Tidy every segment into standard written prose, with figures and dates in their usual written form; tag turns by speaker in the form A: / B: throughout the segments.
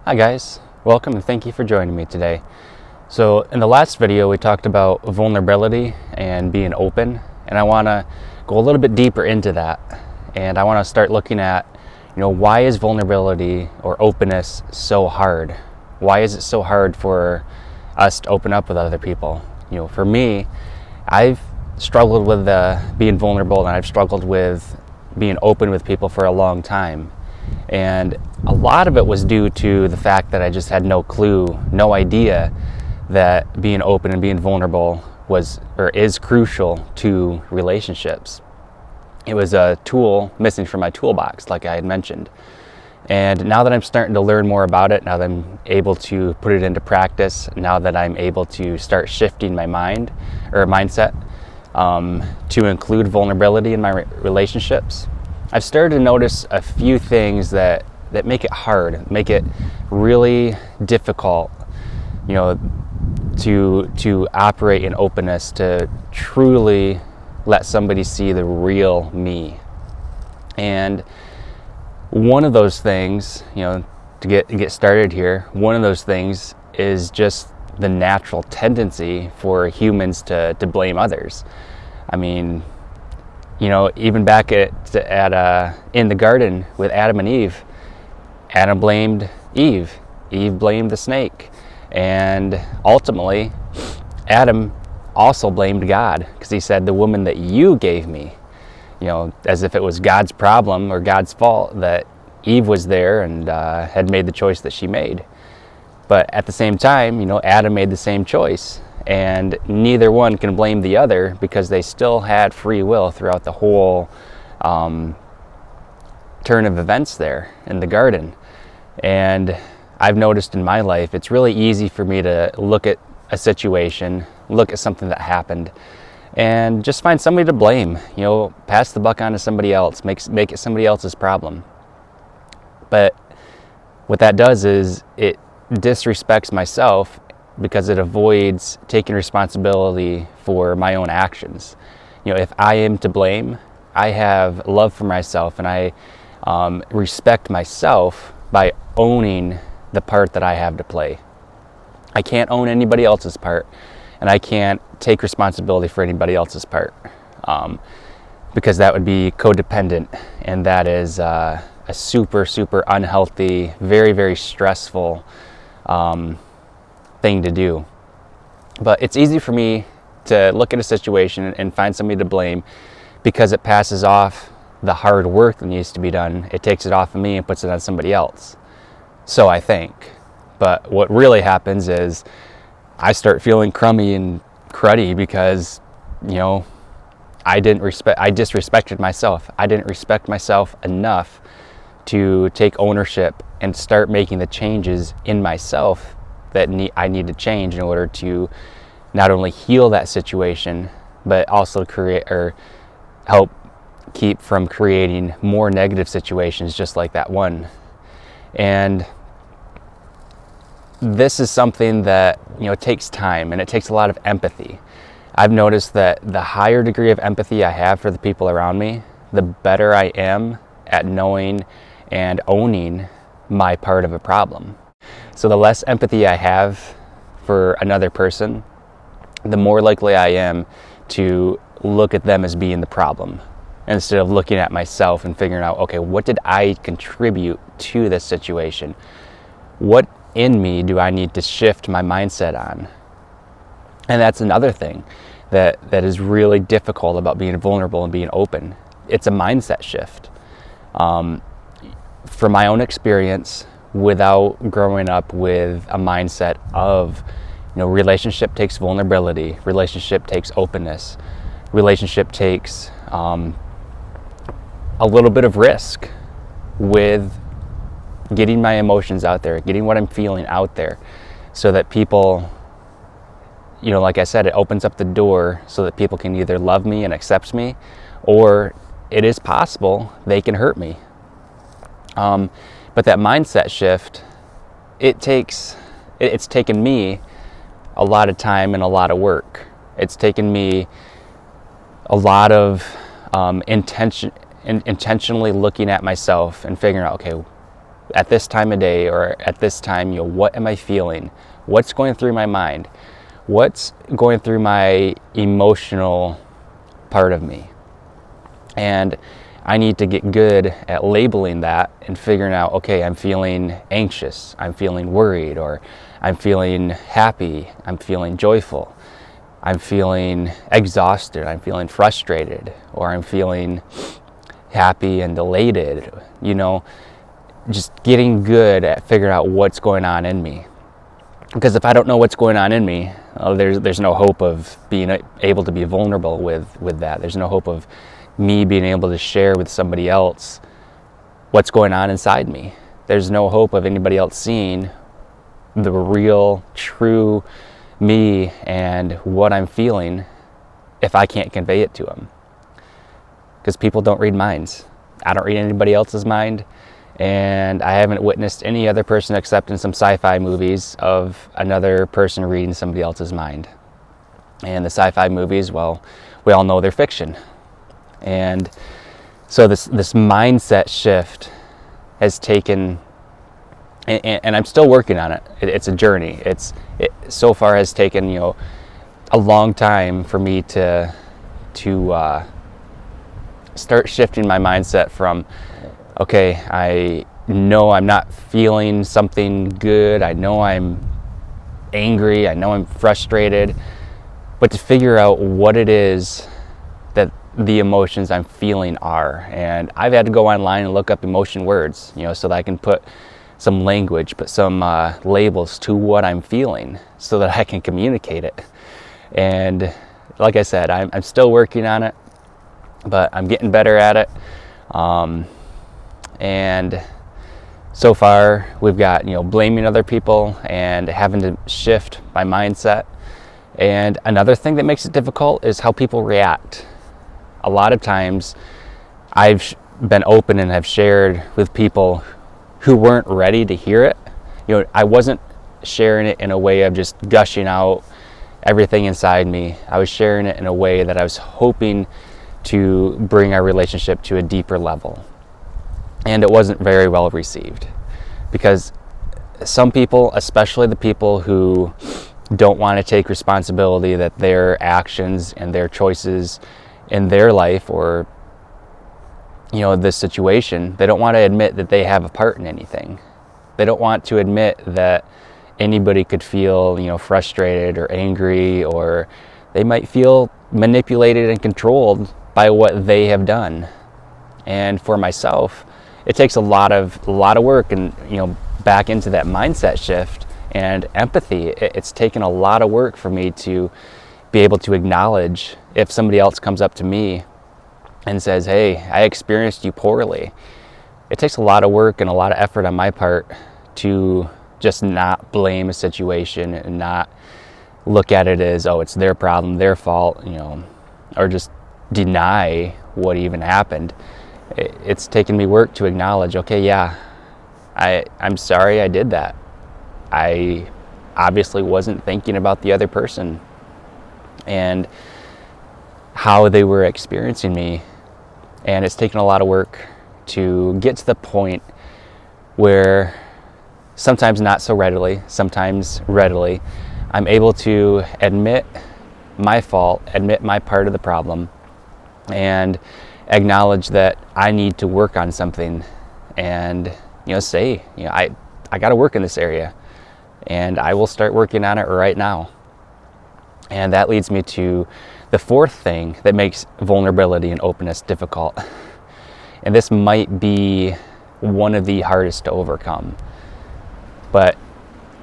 A: Hi guys, welcome and thank you for joining me today. So in the last video we talked about vulnerability and being open, and I want to go a little bit deeper into that, and I want to start looking at, why is vulnerability or openness so hard? Why is it so hard for us to open up with other people? For me, I've struggled with being vulnerable, and I've struggled with being open with people for a long time. And a lot of it was due to the fact that I just had no clue, no idea that being open and being vulnerable was or is crucial to relationships. It was a tool missing from my toolbox, like I had mentioned. And now that I'm starting to learn more about it, now that I'm able to put it into practice, now that I'm able to start shifting my mind or mindset to include vulnerability in my relationships, I've started to notice a few things that make it hard, make it really difficult, to operate in openness, to truly let somebody see the real me. And one of those things, to get started here, one of those things is just the natural tendency for humans to blame others. I mean, even back in the garden with Adam and Eve, Adam blamed Eve, Eve blamed the snake, and ultimately Adam also blamed God, because he said, the woman that you gave me, as if it was God's problem or God's fault that Eve was there and had made the choice that she made. But at the same time, Adam made the same choice, and neither one can blame the other, because they still had free will throughout the whole turn of events there in the garden. And I've noticed in my life, it's really easy for me to look at a situation, look at something that happened, and just find somebody to blame, pass the buck on to somebody else, make it somebody else's problem. But what that does is it disrespects myself, because it avoids taking responsibility for my own actions. If I am to blame, I have love for myself, and I respect myself by owning the part that I have to play. I can't own anybody else's part, and I can't take responsibility for anybody else's part, because that would be codependent, and that is a super, super unhealthy, very, very stressful thing to do. But it's easy for me to look at a situation and find somebody to blame, because it passes off the hard work that needs to be done. It takes it off of me and puts it on somebody else. So I think. But what really happens is I start feeling crummy and cruddy, because I disrespected myself. I didn't respect myself enough to take ownership and start making the changes in myself that I need to change in order to not only heal that situation, but also create or help keep from creating more negative situations just like that one. And this is something that takes time, and it takes a lot of empathy. I've noticed that the higher degree of empathy I have for the people around me, the better I am at knowing and owning my part of a problem. So the less empathy I have for another person, the more likely I am to look at them as being the problem, instead of looking at myself and figuring out, okay, what did I contribute to this situation? What in me do I need to shift my mindset on? And that's another thing that is really difficult about being vulnerable and being open. It's a mindset shift. From my own experience, without growing up with a mindset of, relationship takes vulnerability, relationship takes openness, relationship takes a little bit of risk with getting my emotions out there, getting what I'm feeling out there, so that people, like I said, it opens up the door so that people can either love me and accept me, or it is possible they can hurt me. But that mindset shift, it's taken me a lot of time and a lot of work. It's taken me a lot of intentionally looking at myself and figuring out, okay, at this time of day or at this time, what am I feeling? What's going through my mind? What's going through my emotional part of me? And I need to get good at labeling that and figuring out, okay, I'm feeling anxious, I'm feeling worried, or I'm feeling happy, I'm feeling joyful, I'm feeling exhausted, I'm feeling frustrated, or I'm feeling happy and elated. Just getting good at figuring out what's going on in me. Because if I don't know what's going on in me, there's no hope of being able to be vulnerable with that. There's no hope of me being able to share with somebody else what's going on inside me. There's no hope of anybody else seeing the real, true me and what I'm feeling if I can't convey it to them. Because people don't read minds. I don't read anybody else's mind, and I haven't witnessed any other person except in some sci-fi movies of another person reading somebody else's mind. And the sci-fi movies, well, we all know they're fiction. And so this mindset shift has taken, and I'm still working on it. It's a journey. It so far has taken a long time for me to start shifting my mindset from, okay, I know I'm not feeling something good. I know I'm angry. I know I'm frustrated. But to figure out what it is that the emotions I'm feeling are. And I've had to go online and look up emotion words, so that I can put some language, put some labels to what I'm feeling so that I can communicate it. And like I said, I'm still working on it, but I'm getting better at it. And so far we've got, blaming other people and having to shift my mindset. And another thing that makes it difficult is how people react. A lot of times I've been open and have shared with people who weren't ready to hear it. I wasn't sharing it in a way of just gushing out everything inside me. I was sharing it in a way that I was hoping to bring our relationship to a deeper level. And it wasn't very well received, because some people, especially the people who don't want to take responsibility that their actions and their choices in their life or this situation, they don't want to admit that they have a part in anything. They don't want to admit that anybody could feel frustrated or angry, or they might feel manipulated and controlled by what they have done. And for myself, it takes a lot of work and back into that mindset shift and empathy. It's taken a lot of work for me to be able to acknowledge if somebody else comes up to me and says, hey, I experienced you poorly. It takes a lot of work and a lot of effort on my part to just not blame a situation and not look at it as, oh, it's their problem, their fault, or just deny what even happened. It's taken me work to acknowledge, okay, yeah, I'm sorry I did that. I obviously wasn't thinking about the other person and how they were experiencing me. And it's taken a lot of work to get to the point where sometimes not so readily, sometimes readily, I'm able to admit my fault, admit my part of the problem, and acknowledge that I need to work on something and say, I got to work in this area, and I will start working on it right now. And that leads me to the fourth thing that makes vulnerability and openness difficult. And this might be one of the hardest to overcome. But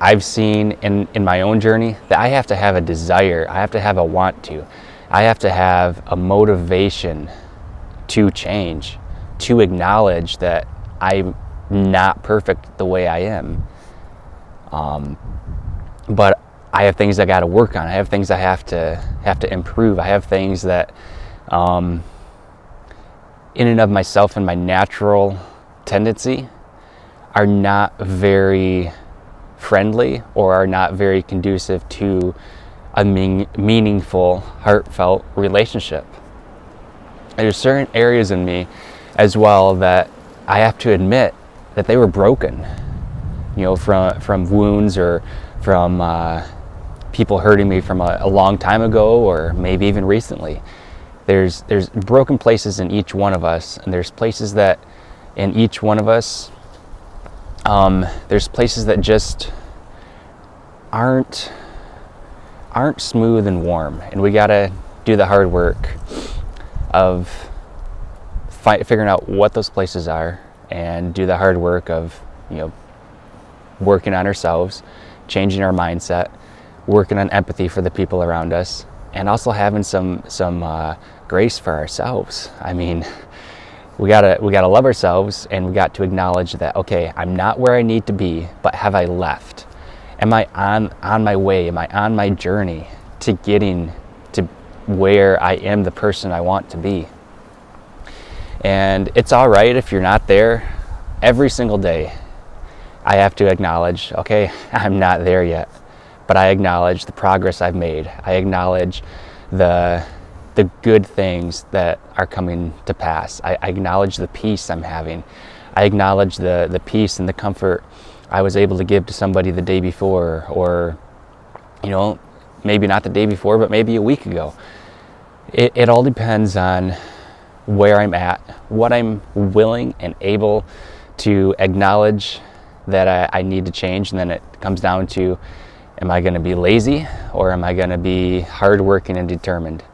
A: I've seen in my own journey that I have to have a desire, I have to have a want to, I have to have a motivation to change, to acknowledge that I'm not perfect the way I am. But I have things I got to work on. I have things I have to improve. I have things that, in and of myself and my natural tendency, are not very friendly or are not very conducive to a meaningful, heartfelt relationship. There's certain areas in me as well that I have to admit that they were broken, from wounds or from people hurting me from a long time ago, or maybe even recently. There's broken places in each one of us, and there's places that in each one of us, there's places that just aren't smooth and warm, and we gotta do the hard work of figuring out what those places are, and do the hard work of working on ourselves, changing our mindset, working on empathy for the people around us, and also having some grace for ourselves. I mean, we gotta love ourselves, and we got to acknowledge that, okay, I'm not where I need to be, but have I left? Am I on my way? Am I on my journey to getting to where I am the person I want to be? And it's all right if you're not there. Every single day I have to acknowledge, okay, I'm not there yet, but I acknowledge the progress I've made. I acknowledge the good things that are coming to pass. I acknowledge the peace I'm having. I acknowledge the peace and the comfort I was able to give to somebody the day before, or maybe not the day before, but maybe a week ago. It all depends on where I'm at, what I'm willing and able to acknowledge that I need to change. And then it comes down to, am I going to be lazy, or am I going to be hardworking and determined?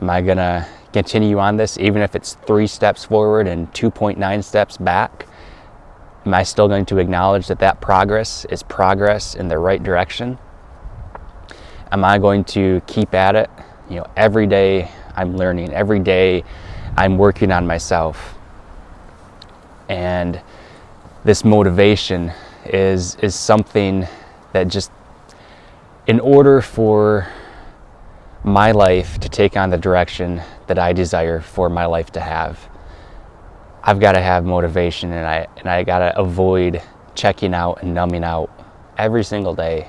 A: Am I going to continue on this even if it's 3 steps forward and 2.9 steps back? Am I still going to acknowledge that progress is progress in the right direction? Am I going to keep at it? Every day I'm learning, every day I'm working on myself. And this motivation is something that just, in order for my life to take on the direction that I desire for my life to have, I've got to have motivation, and I got to avoid checking out and numbing out every single day.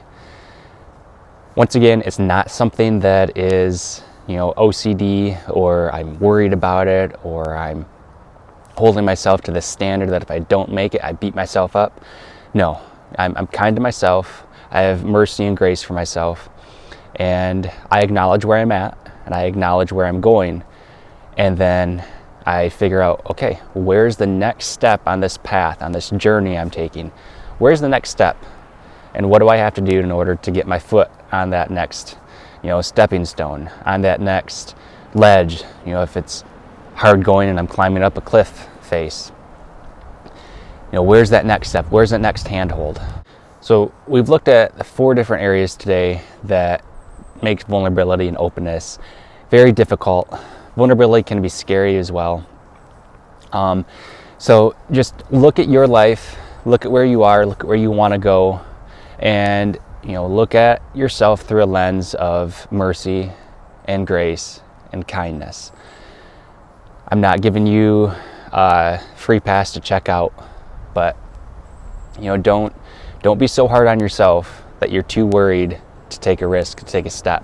A: Once again, it's not something that is, OCD, or I'm worried about it, or I'm holding myself to this standard that if I don't make it, I beat myself up. No, I'm kind to myself. I have mercy and grace for myself, and I acknowledge where I'm at, and I acknowledge where I'm going, and then I figure out, okay, where's the next step on this path, on this journey I'm taking? Where's the next step? And what do I have to do in order to get my foot on that next, stepping stone, on that next ledge? If it's hard going and I'm climbing up a cliff face, where's that next step? Where's that next handhold? So we've looked at 4 different areas today that makes vulnerability and openness very difficult. Vulnerability can be scary as well. So just look at your life, look at where you are, look at where you want to go, and look at yourself through a lens of mercy and grace and kindness. I'm not giving you a free pass to check out, but don't be so hard on yourself that you're too worried to take a risk, to take a step.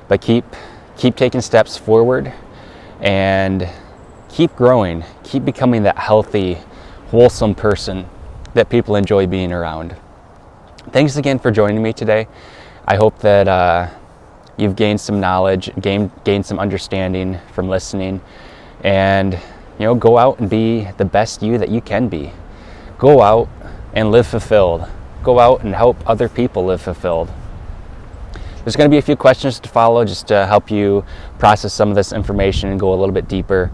A: But keep taking steps forward, and keep growing, keep becoming that healthy, wholesome person that people enjoy being around. Thanks again for joining me today. I hope that you've gained some knowledge, gained some understanding from listening, and go out and be the best you that you can be. Go out and live fulfilled. Go out and help other people live fulfilled. There's going to be a few questions to follow just to help you process some of this information and go a little bit deeper.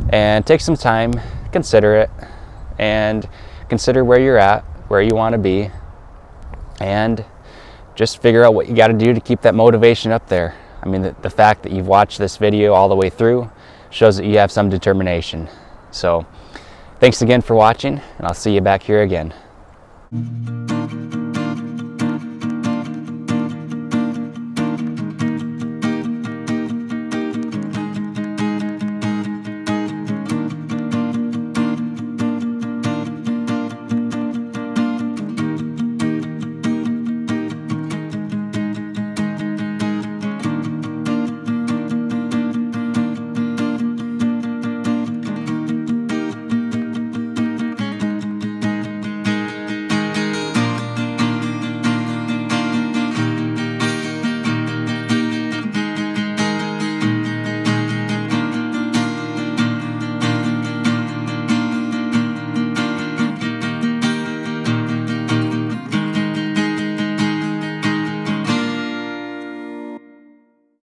A: And take some time, consider it, and consider where you're at, where you want to be, and just figure out what you got to do to keep that motivation up there. I mean, the fact that you've watched this video all the way through shows that you have some determination. So thanks again for watching, and I'll see you back here again.